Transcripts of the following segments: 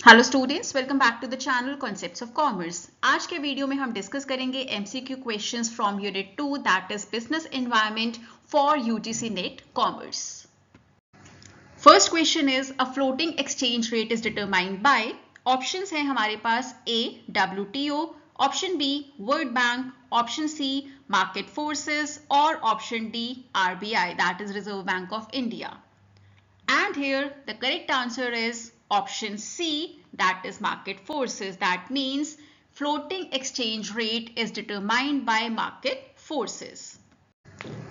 Hello students, welcome back to the channel concepts of commerce. आज के video में हम डिस्कस करेंगे MCQ questions from unit 2 that is business environment for UGC NET commerce. First question is a floating exchange rate is determined by. Options हैं हमारे पास A WTO, option B world bank, option C market forces और option D RBI that is reserve bank of India. And here the correct answer is option C, that is market forces. That means floating exchange rate is determined by market forces.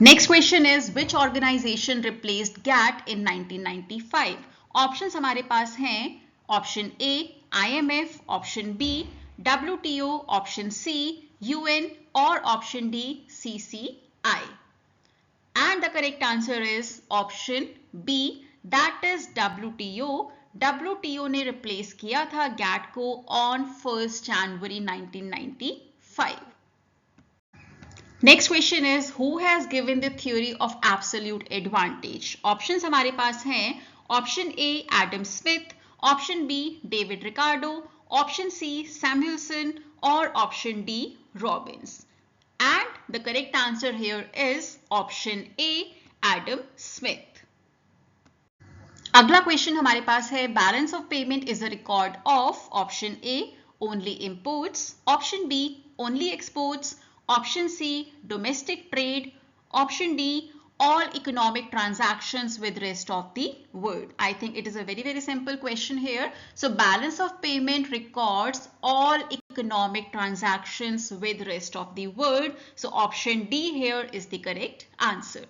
Next question is which organization replaced GATT in 1995? Options हमारे पास हैं option A IMF, option B WTO, option C UN और option D CCI. And the correct answer is option B, that is WTO. WTO ने replace किया था gate को on 1st January 1995. Next question is who has given the theory of absolute advantage? Options हमारे पास हैं option A Adam Smith, option B David Ricardo, option C Samuelson और option D Robbins. And the correct answer here is option A Adam Smith. अगला question हमारे पास है balance of payment is a record of option A only imports, option B only exports, option C domestic trade, option D all economic transactions with rest of the world. I think it is a very simple question here. So balance of payment records all economic transactions with rest of the world. So option D here is the correct answer.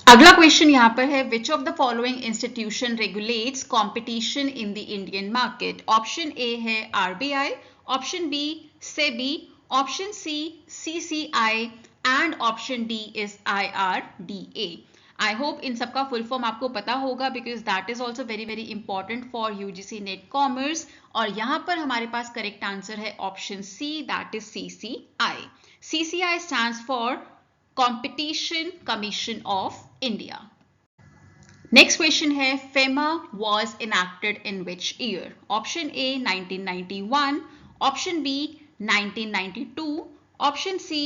अगला question यहाँ पर है which of the following institution regulates competition in the Indian market? Option A है RBI, option B SEBI, option C CCI and option D is IRDA. I hope इन सबका full form आपको पता होगा because that is also very important for UGC NET commerce. और यहाँ पर हमारे पास करेक्ट आंसर है option C that is CCI. CCI stands for Competition Commission of India. Next question है FEMA was enacted in which year? Option A 1991, option B 1992, option C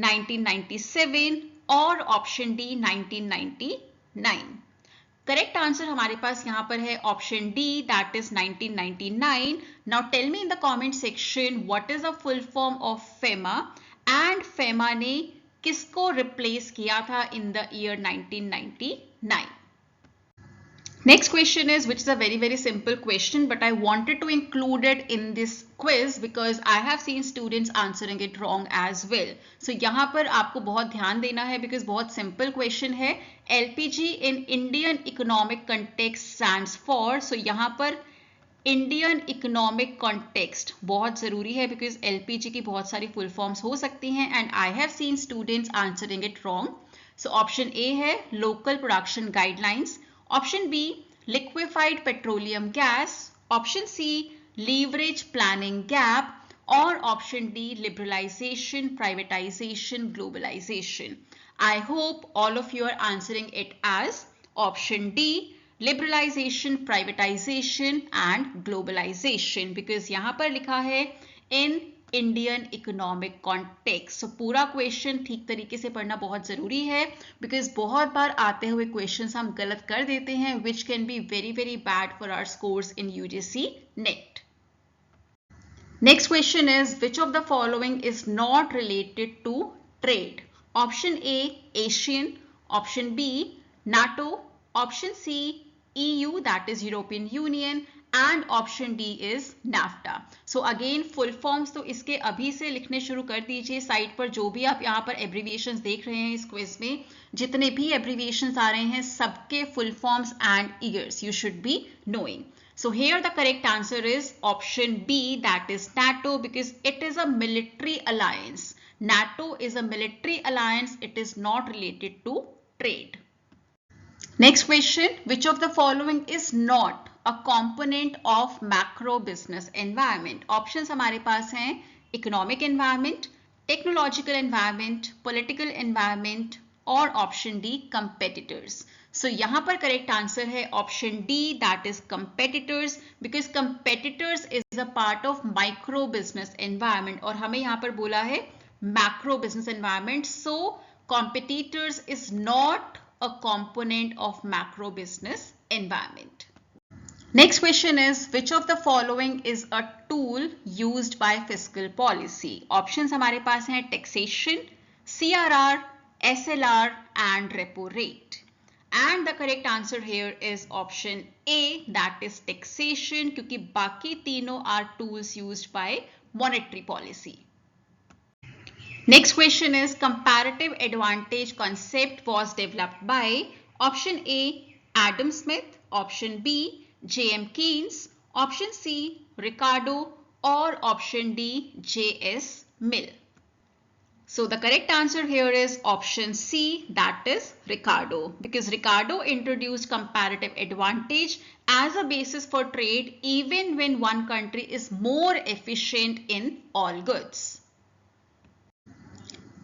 1997 और option D 1999. Correct answer हमारे पास यहाँ पर है option D that is 1999. Now tell me in the comment section what is the full form of FEMA and FEMA ने किसको replace किया था in the year 1999. Next question is, which is a very simple question, but I wanted to include it in this quiz because I have seen students answering it wrong as well. So यहाँ पर आपको बहुत ध्यान देना है because बहुत simple question है. LPG in Indian economic context stands for. So यहाँ पर इंडियन इकोनॉमिक कॉन्टेक्स्ट बहुत जरूरी है बिकॉज एलपीजी की बहुत सारी फुल फॉर्म्स हो सकती हैं and I have seen students answering it wrong. So option A है local production guidelines, option B liquefied petroleum gas, option C leverage planning gap और option D liberalisation privatisation globalisation. I hope all of you are answering it as option D liberalisation privatisation and globalisation because यहां पर लिखा है in Indian economic context. So पूरा question ठीक तरीके से पढ़ना बहुत जरूरी है बिकॉज बहुत बार आते हुए क्वेश्चंस हम गलत कर देते हैं which can be very bad for our scores in UGC NET. Next question is which of the following is not related to trade? Option A ASEAN, option B NATO, option C EU that is European Union and option D is NAFTA. So again full forms तो इसके अभी से लिखने शुरू कर दीजिए site पर. जो भी आप यहाँ पर abbreviations देख रहे हैं इस क्विज में जितने भी abbreviations आ रहे हैं सबके full forms and years you should be knowing. So here the correct answer is option B that is NATO because it is a military alliance. NATO is a military alliance. It is not related to trade. Next question, which of the following is not a component of macro business environment? Options हमारे पास हैं economic environment, technological environment, political environment और option D competitors. सो यहाँ पर correct answer है option D, that is competitors, because competitors is a part of micro business environment और हमें यहाँ पर बोला है macro business environment. So competitors is not a component of macro business environment. Next question is, which of the following is a tool used by fiscal policy? Options हमारे पास हैं taxation, CRR, SLR and repo rate. And the correct answer here is option A, that is taxation, क्योंकि बाकी तीनों are tools used by monetary policy. Next question is, comparative advantage concept was developed by option A, Adam Smith, option B, J.M. Keynes, option C, Ricardo, or option D, J.S. Mill. So the correct answer here is option C, that is Ricardo, because Ricardo introduced comparative advantage as a basis for trade even when one country is more efficient in all goods.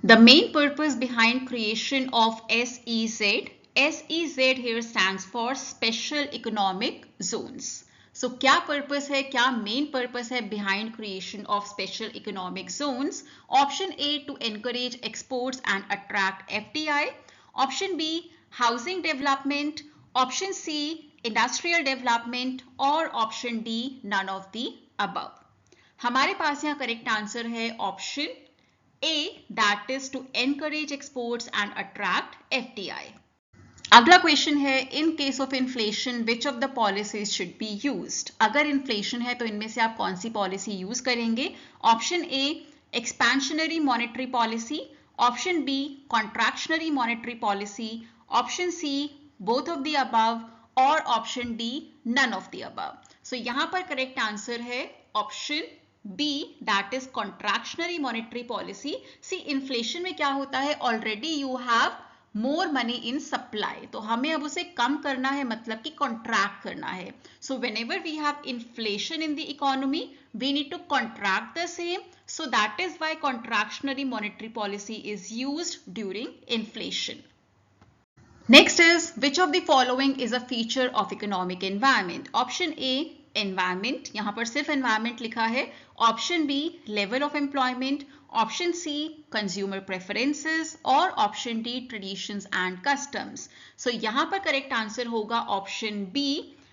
The main purpose behind creation of SEZ, SEZ here stands for Special Economic Zones. So क्या purpose है, क्या main purpose है behind creation of Special Economic Zones? Option A, to encourage exports and attract FDI. Option B, housing development. Option C, industrial development. Or option D, none of the above. हमारे पास यहाँ correct answer है option A, that is to encourage exports and attract FDI. अगला question है, in case of inflation which of the policies should be used? अगर inflation है तो इनमें से आप कौन सी पॉलिसी यूज करेंगे? Option A, expansionary monetary policy. Option B, contractionary monetary policy. Option C, both of the above. और option D, none of the above. So यहाँ पर करेक्ट आंसर है option B, that is contractionary monetary policy. See, inflation में क्या होता है, already you have more money in supply, तो हमें अब उसे कम करना है, मतलब कि contract करना है. So whenever we have inflation in the economy, we need to contract the same. So that is why contractionary monetary policy is used during inflation. Next is, which of the following is a feature of economic environment? Option A, environment, यहाँ पर सिर्फ environment लिखा है. Option B, level of employment. Option C, consumer preferences. और option D, traditions and customs. So यहाँ पर correct answer होगा option B,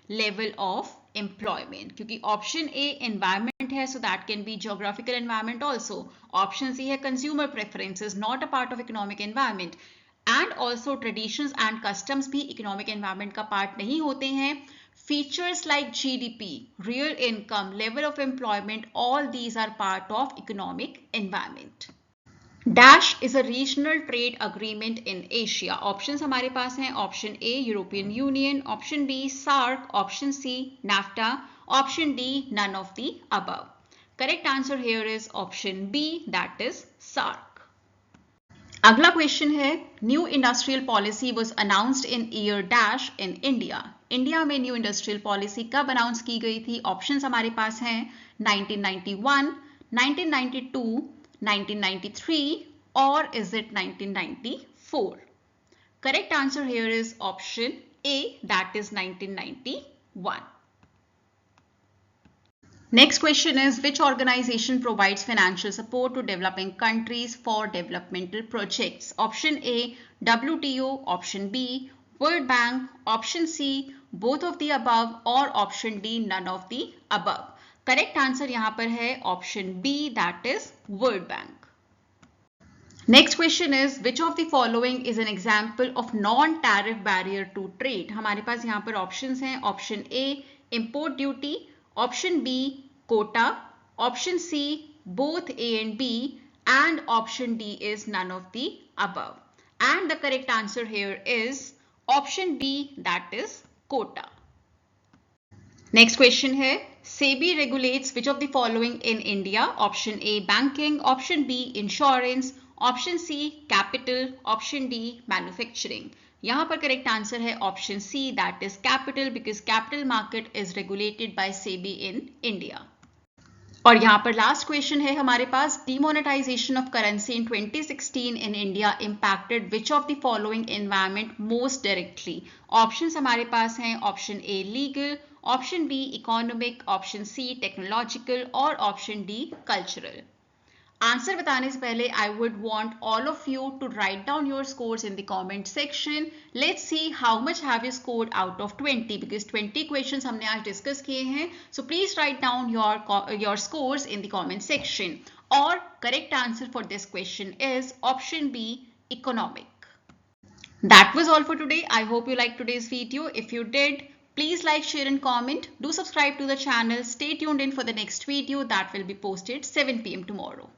level of employment, क्योंकि option A environment है, so that can be geographical environment also. Option C है consumer preferences, not a part of economic environment. And also traditions and customs भी economic environment का part नहीं होते हैं. Features like GDP, real income, level of employment, all these are part of economic environment. Dash is a regional trade agreement in Asia. Options हमारे पास हैं. Option A, European Union. Option B, SAARC. Option C, NAFTA. Option D, none of the above. Correct answer here is option B, that is SAARC. अगला question है, new industrial policy was announced in year dash in India. India में new industrial policy कब announce की गई थी? Options हमारे पास हैं 1991, 1992, 1993 और is it 1994? Correct answer here is option A, that is 1991. Next question is, which organization provides financial support to developing countries for developmental projects? Option A, WTO. Option B, World Bank. Option C, both of the above. or option D, none of the above. Correct answer यहाँ पर है option B, that is World Bank. Next question is, which of the following is an example of non-tariff barrier to trade? हमारे पास यहाँ पर options हैं. Option A, import duty. Option B, quota. Option C, both A and B. And option D is none of the above. And the correct answer here is option B, that is quota. Next question है, SEBI regulates which of the following in India? Option A, banking. Option B, insurance. Option C, capital. Option D, manufacturing. यहाँ पर correct answer है option C, that is capital, because capital market is regulated by SEBI in India. और यहाँ पर last question है हमारे पास, demonetisation of currency in 2016 in India impacted which of the following environment most directly. Options हमारे पास हैं, option A legal, option B economic, option C technological और ऑप्शन डी कल्चरल। आंसर बताने से पहले I would want all of you to write down your scores in the comment section. Let's see how much have you scored out of 20 because 20 questions हमने आज discuss किए हैं. So please write down your scores in the comment section. और correct answer for this question is option B, economic. That was all for today. I hope you liked today's video. If you did, please like, share and comment. Do subscribe to the channel. Stay tuned in for the next video that will be posted 7 PM tomorrow.